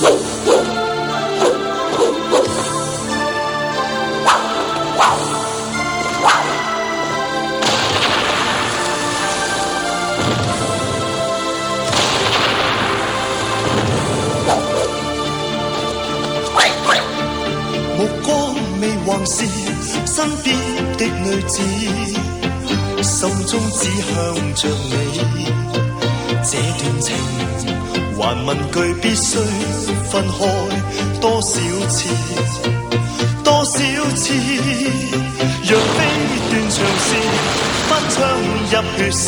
目光未橫視身邊的女子，心中只向着你。這段情還問句必須分開多少次，多少次？若非斷腸時不唱入血絲，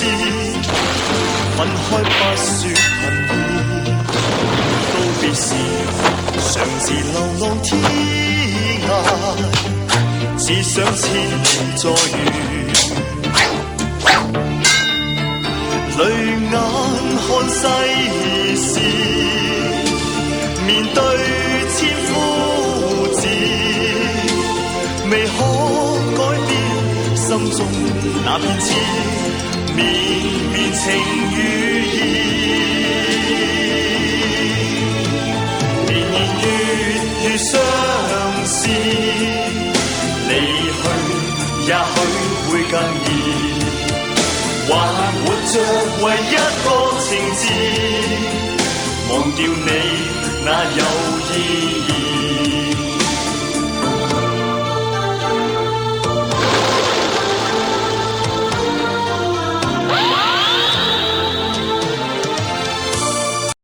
分開不說恨意，道別時常自流浪天涯，只想千年再遇。淚眼看世事，面對千夫子，未可改變心中那片痴，綿綿情與義。年年月相思，離去也許會更易。還活着為一個情字，忘掉你那有意義。